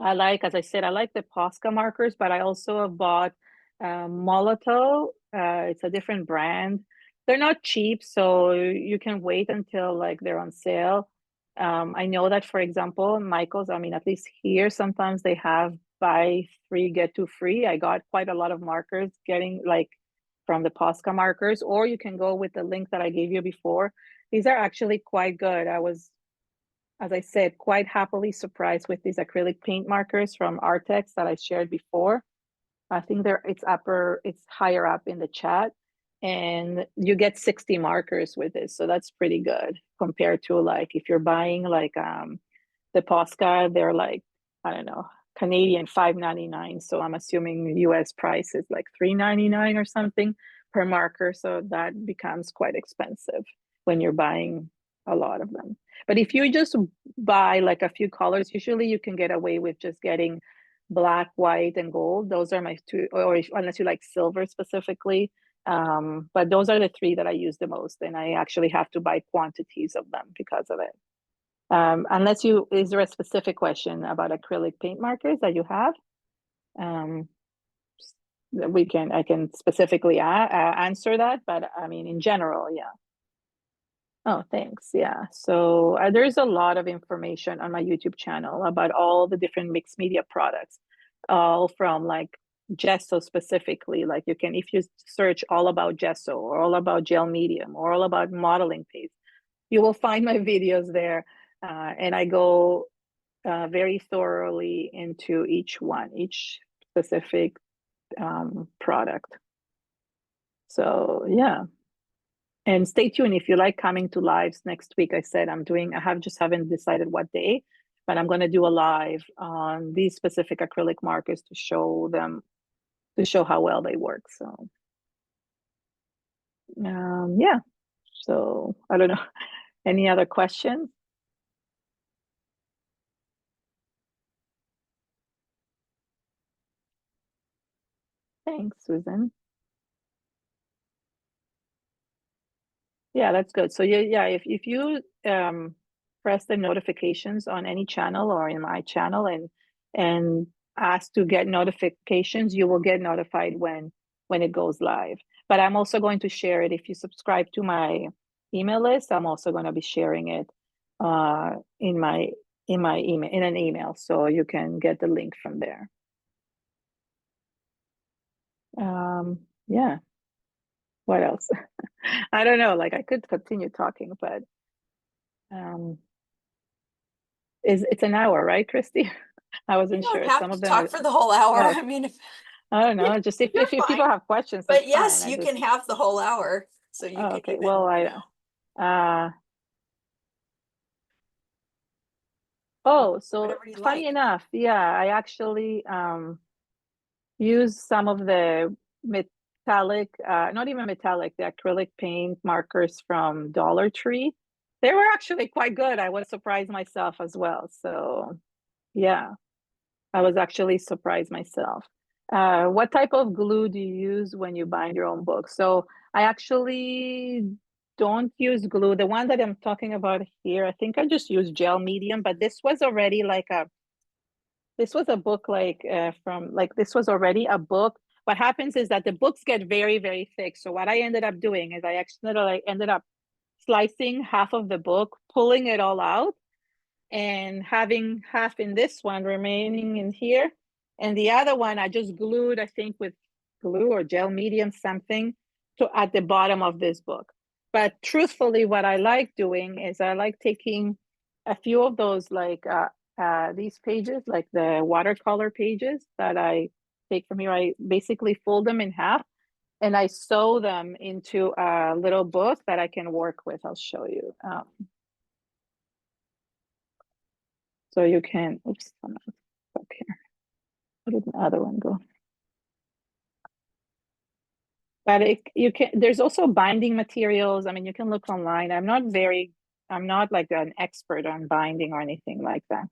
S2: I like, as I said, I like the Posca markers, but I also have bought Molotov. It's a different brand. They're not cheap, so you can wait until like they're on sale. I know that, for example, Michael's, I mean, at least here, sometimes they have buy three, get two free. I got quite a lot of markers getting like from the Posca markers, or you can go with the link that I gave you before. These are actually quite good. I was, as I said, quite happily surprised with these acrylic paint markers from Artex that I shared before. I think it's higher up in the chat, and you get 60 markers with this. So that's pretty good compared to like, if you're buying like the Posca, they're like, I don't know, Canadian $5.99. So I'm assuming US price is like $3.99 or something per marker. So that becomes quite expensive when you're buying a lot of them. But if you just buy like a few colors, usually you can get away with just getting black, white, and gold. Those are my two, or unless you like silver specifically. But those are the three that I use the most, and I actually have to buy quantities of them because of it. Is there a specific question about acrylic paint markers that you have? I can specifically answer that, but I mean, in general, yeah. Oh, thanks. Yeah. So there's a lot of information on my YouTube channel about all the different mixed media products, all from like gesso specifically. Like if you search all about gesso or all about gel medium or all about modeling paste, you will find my videos there. And I go very thoroughly into each specific product. So yeah. And stay tuned if you like coming to lives next week. I said I haven't decided what day, but I'm going to do a live on these specific acrylic markers to show how well they work. So yeah. So I don't know. Any other questions? Thanks, Susan. Yeah, that's good. So yeah, if you press the notifications on any channel or in my channel and asked to get notifications, you will get notified when it goes live. But I'm also going to share it if you subscribe to my email list. I'm also going to be sharing it in my email, in an email, so you can get the link from there. Yeah. What else? I don't know. Like I could continue talking, but it's an hour, right, Christy? I
S1: You
S2: wasn't
S1: don't
S2: sure.
S1: have
S2: Some of
S1: to
S2: them
S1: talk
S2: are,
S1: for the whole hour.
S2: no,
S1: I mean,
S2: I don't know. Just if
S1: You're
S2: people
S1: fine.
S2: have questions,
S1: but
S2: that's
S1: yes,
S2: fine.
S1: you can have the whole hour. So you
S2: Oh,
S1: can
S2: okay.
S1: even,
S2: Well, so
S1: whatever you
S2: funny
S1: like.
S2: enough, yeah, I actually use some of the metallic, not even metallic, the acrylic paint markers from Dollar Tree. They were actually quite good. I was surprised myself as well. So yeah, I was actually surprised myself. What type of glue do you use when you bind your own book? So I actually don't use glue. The one that I'm talking about here, I think I just use gel medium, but this was already like this was a book this was already a book. What happens is that the books get very, very thick. So what I ended up doing is I actually ended up slicing half of the book, pulling it all out, and having half in this one remaining in here. And the other one I just glued, I think with glue or gel medium, something to at the bottom of this book. But truthfully, what I like doing is I like taking a few of those these pages, like the watercolor pages that I take from here. I basically fold them in half and I sew them into a little book that I can work with. I'll show you. So you can, oops, I'm not stuck here. Where did the other one go? But you can, there's also binding materials. I mean, you can look online. I'm not like an expert on binding or anything like that.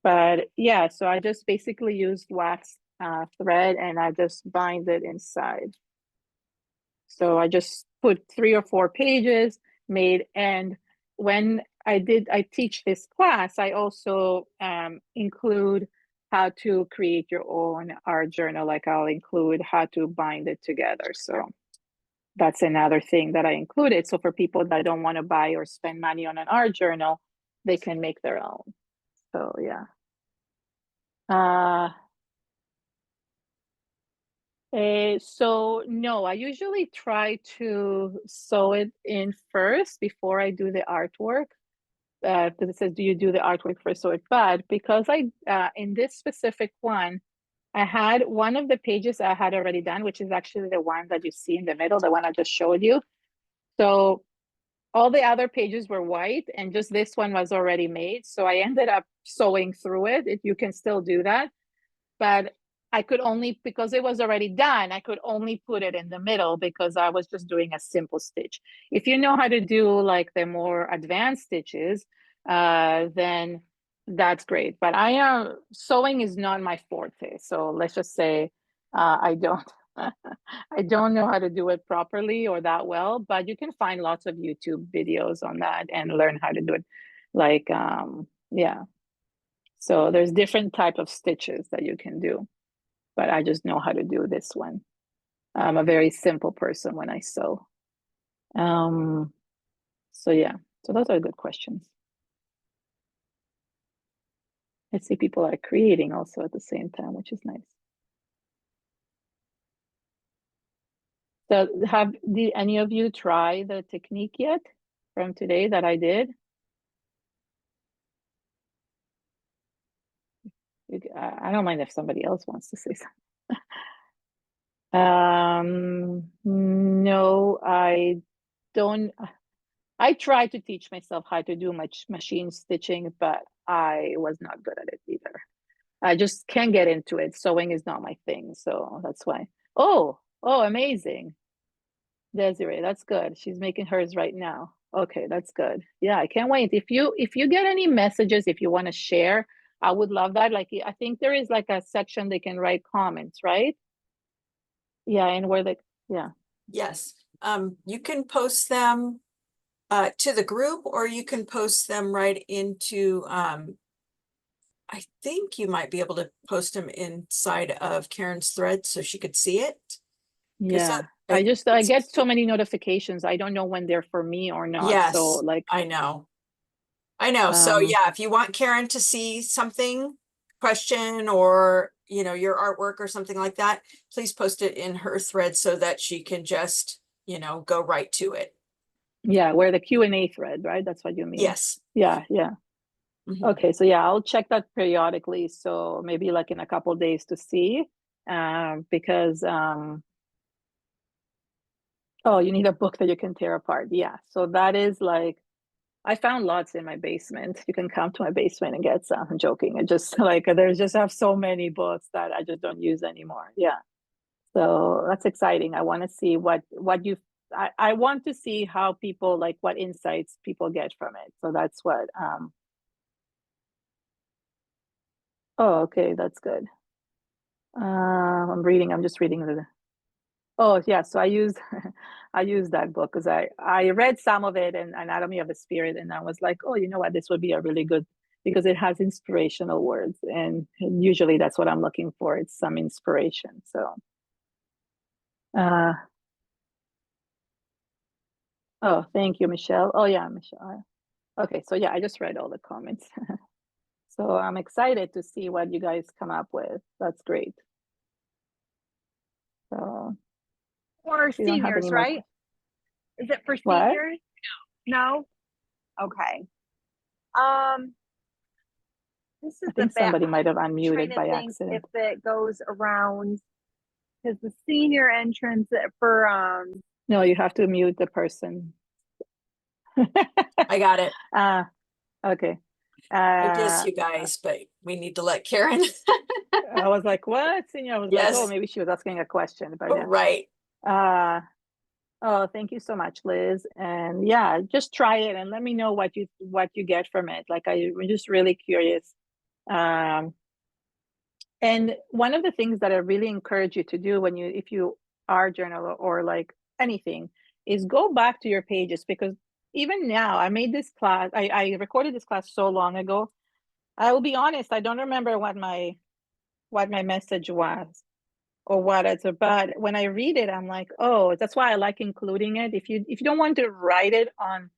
S2: But yeah, so I just basically used wax thread and I just bind it inside. So I just put 3 or 4 pages made, and when I teach this class, I also include how to create your own art journal. Like I'll include how to bind it together. So that's another thing that I included. So for people that don't want to buy or spend money on an art journal, they can make their own. So yeah. So no, I usually try to sew it in first before I do the artwork. Because it says, do you do the artwork first, sew it? But because in this specific one, I had one of the pages I had already done, which is actually the one that you see in the middle, the one I just showed you. So all the other pages were white and just this one was already made. So I ended up sewing through it. You can still do that. But I could only, because it was already done, I could only put it in the middle because I was just doing a simple stitch. If you know how to do like the more advanced stitches, then that's great. But sewing is not my forte. So let's just say I don't. I don't know how to do it properly or that well, but you can find lots of YouTube videos on that and learn how to do it. Like, yeah. So there's different type of stitches that you can do, but I just know how to do this one. I'm a very simple person when I sew. So yeah, so those are good questions. I see people are creating also at the same time, which is nice. So did any of you try the technique yet from today that I did? I don't mind if somebody else wants to say something. No, I don't. I tried to teach myself how to do machine stitching, but I was not good at it either. I just can't get into it. Sewing is not my thing, so that's why. Oh, amazing. Desiree, that's good. She's making hers right now. Okay, that's good. Yeah, I can't wait. If you get any messages, if you want to share, I would love that. Like I think there is like a section they can write comments, right? Yeah, and yeah.
S1: Yes, you can post them to the group, or you can post them right into I think you might be able to post them inside of Karen's thread so she could see it. 'Cause
S2: Yeah,
S1: I
S2: I
S1: it's-
S2: get so many notifications. I don't know when they're for me or not. So
S1: Yes,
S2: like,
S1: I know. So
S2: um,
S1: yeah, if you want Karen to see something, question, or your artwork or something like that, please post it in her thread so that she can just, go right to it.
S2: yeah, where the Q&A thread, right? That's what you mean.
S1: Yes.
S2: Yeah, yeah.
S1: Mhm.
S2: Okay, so yeah, I'll check that periodically. So maybe like in a couple days to see, because oh, you need a book that you can tear apart. Yeah, so that is like, I found lots in my basement. You can come to my basement and get some. I'm joking. And just like there's just have so many books that I just don't use anymore. Yeah. So that's exciting. I want to see what you I want to see how people like what insights people get from it. So that's what oh, okay, that's good. I'm just reading the oh yeah, so I use I use that book because I read some of it in Anatomy of the Spirit, and I was like, oh, you know what, this would be a really good because it has inspirational words, and usually that's what I'm looking for. It's some inspiration. So oh, thank you, Michelle. Oh yeah, Michelle. Okay, so yeah, I just read all the comments. So I'm excited to see what you guys come up with. That's great. So
S5: For
S2: we don't have any
S5: seniors,
S2: more.
S5: right? Is it for
S2: What?
S5: seniors? No. Okay. Um, this is
S2: I think
S5: the bad.
S2: somebody might have
S5: I'm trying
S2: unmuted
S5: to
S2: by
S5: think
S2: accident.
S5: if it goes around because the senior entrance for
S2: No, you have to mute the person.
S1: I got it.
S2: Okay.
S1: I guess you guys, but we need to let Karen.
S2: I was like, what? Senior? I was like, oh,
S1: Yes.
S2: maybe she was asking a question, but yeah.
S1: Right.
S2: Oh, thank you so much, Liz. And yeah, just try it and let me know what you get from it. Like I'm just really curious. And one of the things that I really encourage you to do if you are a journaler or like anything, is go back to your pages because even now, I made this class, I recorded this class so long ago. I will be honest, I don't remember what my message was or what it's about. When I read it, I'm like, oh, that's why I like including it. If you don't want to write it on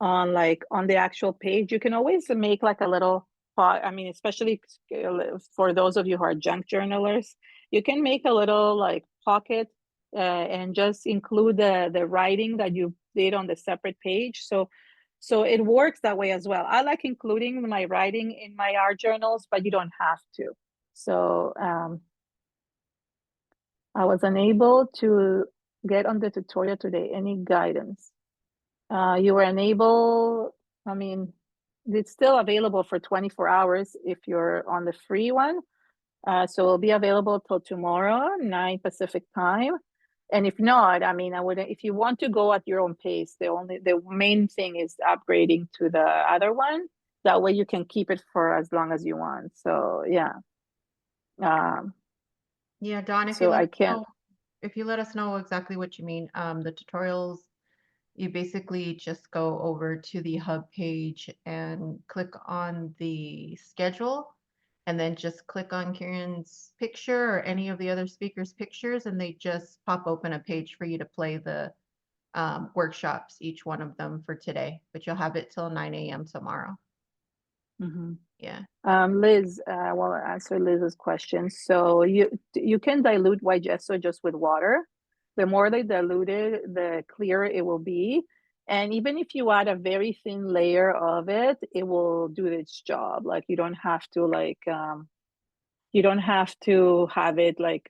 S2: the actual page, you can always make like a little I mean, especially for those of you who are junk journalers, you can make a little like pocket and just include the writing that you did on the separate page. So it works that way as well. I like including my writing in my art journals, but you don't have to. So I was unable to get on the tutorial today. Any guidance? You were unable, I mean, it's still available for 24 hours if you're on the free one. So it'll be available till tomorrow, 9 Pacific time. And if not, I mean, if you want to go at your own pace, the main thing is upgrading to the other one. That way you can keep it for as long as you want. So yeah.
S3: Yeah, Dawn,
S2: So I can't.
S3: if you let us know exactly what you mean, the tutorials, you basically just go over to the hub page and click on the schedule and then just click on Karen's picture or any of the other speakers' pictures, and they just pop open a page for you to play the workshops, each one of them for today, but you'll have it till 9 a.m. tomorrow.
S2: Mhm.
S3: Yeah.
S2: Liz, I want to answer Liz's question. So you can dilute white gesso just with water. The more they dilute it, the clearer it will be. And even if you add a very thin layer of it, it will do its job. Like you don't have to have it like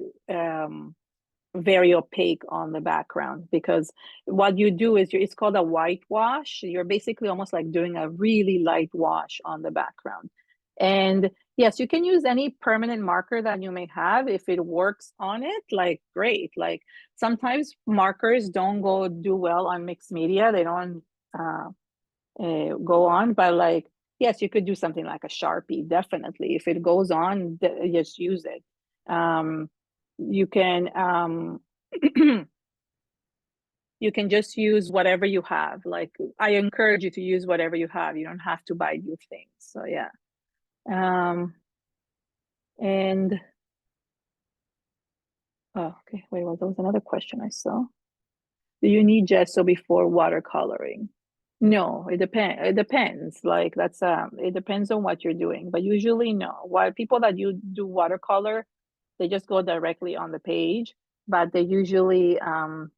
S2: very opaque on the background, because what you do is it's called a whitewash. You're basically almost like doing a really light wash on the background. And yes, you can use any permanent marker that you may have. If it works on it, like great. Like sometimes markers don't do well on mixed media. They don't go on, but like, yes, you could do something like a Sharpie, definitely. If it goes on, just use it. You can you can just use whatever you have. Like I encourage you to use whatever you have. You don't have to buy new things. So yeah. And oh, okay, wait, well, there was another question I saw. Do you need gesso before watercoloring? No, it depends. It depends. Like that's it depends on what you're doing, but usually no. Why people that you do watercolor, they just go directly on the page, but they usually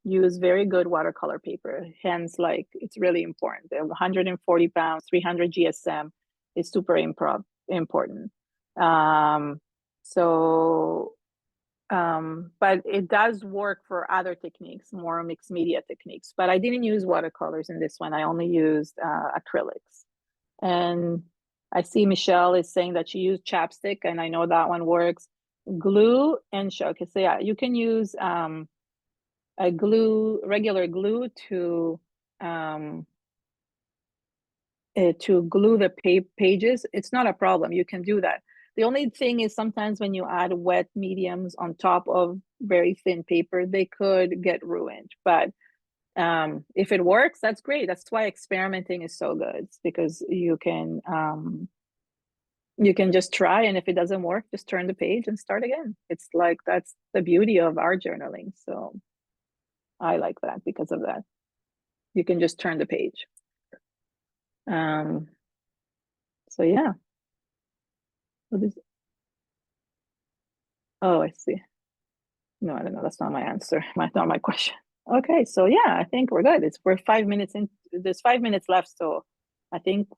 S2: use very good watercolor paper. Hence, like it's really important. The 140 pounds, 300 GSM is super important. So but it does work for other techniques, more mixed media techniques. But I didn't use watercolors in this one. I only used acrylics. And I see Michelle is saying that she used chapstick, and I know that one works. Glue and okay, so yeah, you can use a regular glue to glue the pages. It's not a problem. You can do that. The only thing is sometimes when you add wet mediums on top of very thin paper, they could get ruined. But if it works, that's great. That's why experimenting is so good, because you can just try, and if it doesn't work, just turn the page and start again. It's like that's the beauty of art journaling. So I like that because of that. You can just turn the page. So yeah. What is Oh, I see. No, I don't know. That's not my answer. Not my question. Okay, so yeah, I think we're good. We're 5 minutes in. There's 5 minutes left, so I think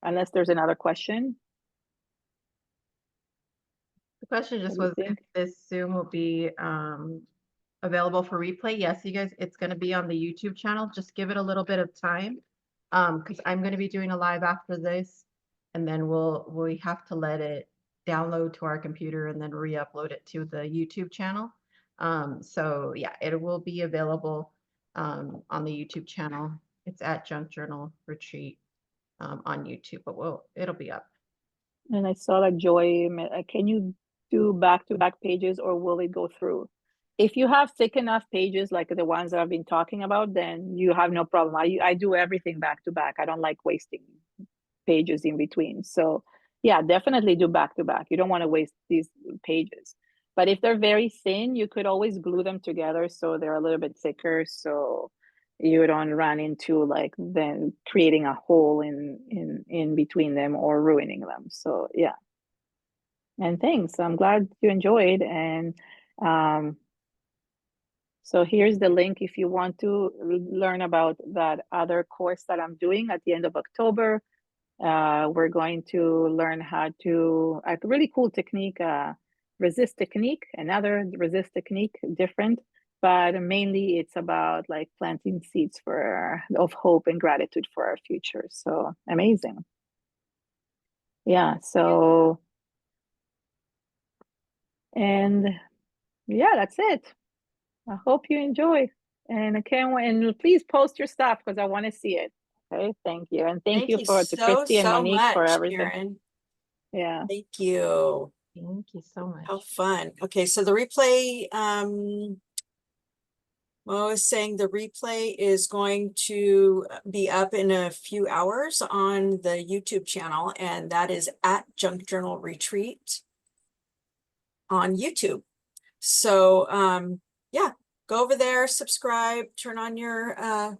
S2: unless there's another question.
S3: The question just
S2: What
S3: was
S2: do you
S3: if
S2: think?
S3: this Zoom will be available for replay. Yes, you guys, it's going to be on the YouTube channel. Just give it a little bit of time, because I'm going to be doing a live after this, and then we have to let it download to our computer and then re-upload it to the YouTube channel. So yeah, it will be available on the YouTube channel. It's at Junk Journal Retreat on YouTube, but it'll be up.
S2: And I saw that Joy, can you do back-to-back pages, or will it go through? If you have thick enough pages like the ones that I've been talking about, then you have no problem. I do everything back to back. I don't like wasting pages in between. So yeah, definitely do back to back. You don't want to waste these pages. But if they're very thin, you could always glue them together so they're a little bit thicker, so you don't run into like then creating a hole in between them or ruining them. So yeah. And thanks. I'm glad you enjoyed. And so here's the link if you want to learn about that other course that I'm doing at the end of October. We're going to learn how to, a really cool technique, resist technique, another resist technique, different, but mainly it's about like planting seeds of hope and gratitude for our future. So amazing. Yeah, so, and yeah, that's it. I hope you enjoy. And I can't wait, and please post your stuff because I want to see it. Okay, thank you. And thank you to
S1: so,
S2: Christy and
S1: so
S2: Monique for
S1: much,
S2: everything.
S1: Karen.
S2: Yeah.
S1: Thank you.
S3: Thank you so much.
S1: How fun. Okay, so the replay, well, I was saying the replay is going to be up in a few hours on the YouTube channel, and that is at Junk Journal Retreat on YouTube. So yeah, go over there, subscribe, turn on your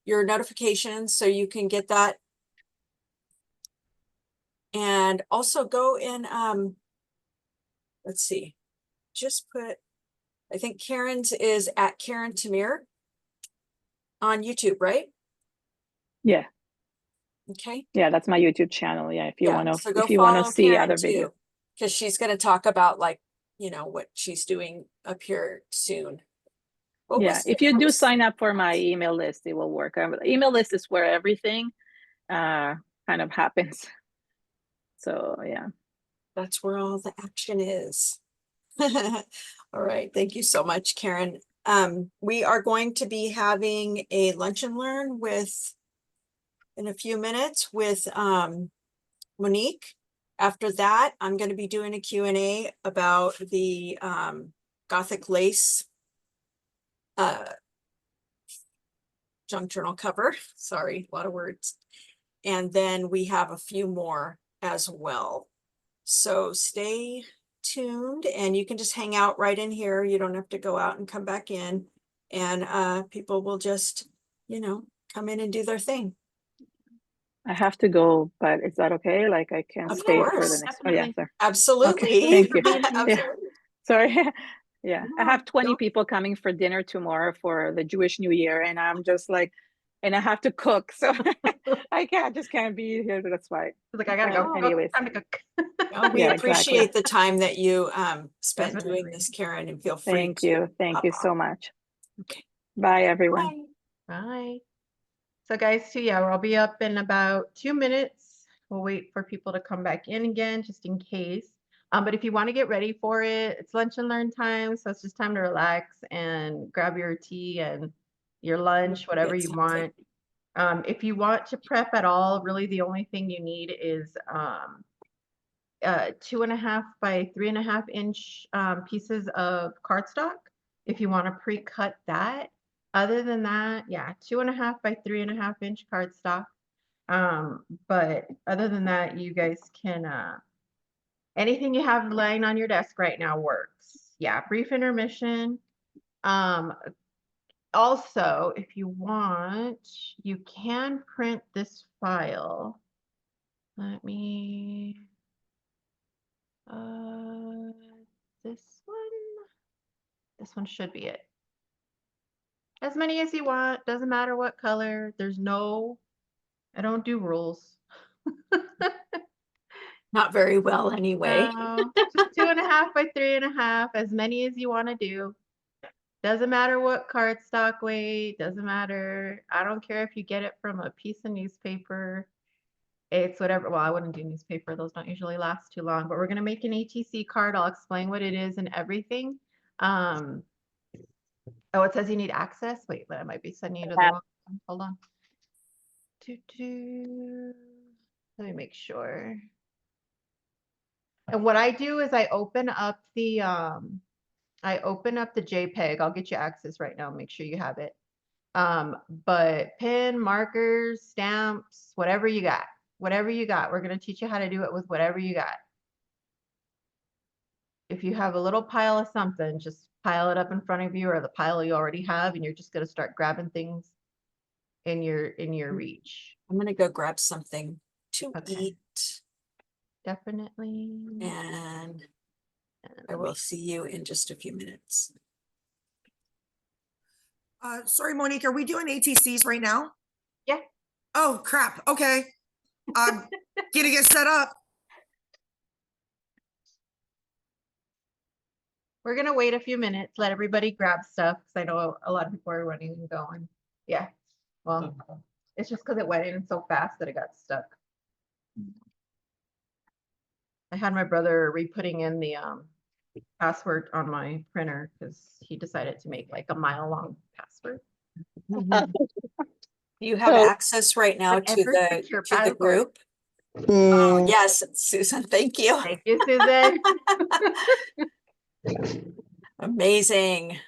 S1: notifications so you can get that. And also go in, let's see, just put, I think Karen's is at Keren Tamir on YouTube, right?
S2: Yeah.
S1: Okay.
S2: Yeah, that's my YouTube channel. Yeah, if you want to,
S1: So go
S2: if you want to
S1: follow
S2: see
S1: Keren
S2: other
S1: too,
S2: videos.
S1: because she's going to talk about like, you know, what she's doing up here soon. What
S2: Yeah,
S1: was
S2: if
S1: the
S2: you do
S1: post?
S2: sign up for my email list, it will work. Email list is where everything kind of happens. So yeah.
S1: That's where all the action is. All right. Thank you so much, Keren. We are going to be having a lunch and learn in a few minutes with Monique. After that, I'm going to be doing a Q&A about the Gothic lace junk journal cover. Sorry, a lot of words. And then we have a few more as well. So stay tuned and you can just hang out right in here. You don't have to go out and come back in. And people will just, you know, come in and do their thing.
S2: I have to go, but is that okay? Like I can
S1: Of
S2: stay for
S1: course.
S2: the next, oh yeah,
S3: Definitely.
S2: sorry.
S1: Absolutely.
S2: Thank you.
S1: Absolutely.
S2: Sorry. Yeah, I
S1: No,
S2: have 20
S1: don't-
S2: people coming for dinner tomorrow for the Jewish New Year, and I'm just like, and I have to cook, so just can't be here. That's why.
S3: Like I gotta go.
S2: Anyways,
S3: Time to cook.
S1: No, we
S2: Yeah,
S1: appreciate
S2: exactly.
S1: the time that you spent doing
S3: Definitely.
S1: this, Karen, and feel free
S2: Thank
S1: to
S2: you. Thank
S1: hop
S2: you
S1: on.
S2: so much.
S1: Okay.
S2: Bye, everyone.
S1: Bye.
S3: Bye. So guys, too, yeah, I'll be up in about 2 minutes. We'll wait for people to come back in again, just in case. But if you want to get ready for it, it's lunch and learn time, so it's just time to relax and grab your tea and your lunch, whatever
S1: Get
S3: you
S1: something.
S3: want. If you want to prep at all, really the only thing you need is 2.5 by 3.5 inch pieces of cardstock. If you want to pre-cut that. Other than that, yeah, 2.5 by 3.5 inch cardstock. But other than that, you guys can anything you have laying on your desk right now works. Yeah, brief intermission. Also, if you want, you can print this file. Let me this one should be it. As many as you want, doesn't matter what color. I don't do rules.
S1: Not very well anyway.
S3: No, just 2.5 by 3.5, as many as you want to do. Doesn't matter what cardstock weight, doesn't matter. I don't care if you get it from a piece of newspaper. It's whatever. Well, I wouldn't do newspaper. Those don't usually last too long, but we're going to make an ATC card. I'll explain what it is and everything. Oh, it says you need access. Wait, that might be sending you to the wrong one. Hold on. Let me make sure. And what I do is I open up the JPEG. I'll get you access right now. Make sure you have it. But pen, markers, stamps, whatever you got. Whatever you got. We're going to teach you how to do it with whatever you got. If you have a little pile of something, just pile it up in front of you or the pile you already have, and you're just going to start grabbing things in your reach.
S1: I'm gonna go grab something to
S3: Okay.
S1: eat,
S3: Definitely.
S1: and I will see you in just a few minutes.
S6: Sorry, Monique, are we doing ATCs right now?
S3: Yeah.
S6: Oh, crap. Okay. I'm getting it set up.
S3: We're gonna wait a few minutes, let everybody grab stuff, because I know a lot of people are running and going. Yeah. Well, it's just because it went in so fast that it got stuck. I had my brother re-putting in the password on my printer because he decided to make like a mile-long password.
S1: You have
S2: So-
S1: access right now to
S3: Whatever
S1: the
S3: fits your
S1: to the
S3: password.
S1: group. Oh, yes, Susan, thank you.
S3: Thank you, Susan.
S1: Amazing.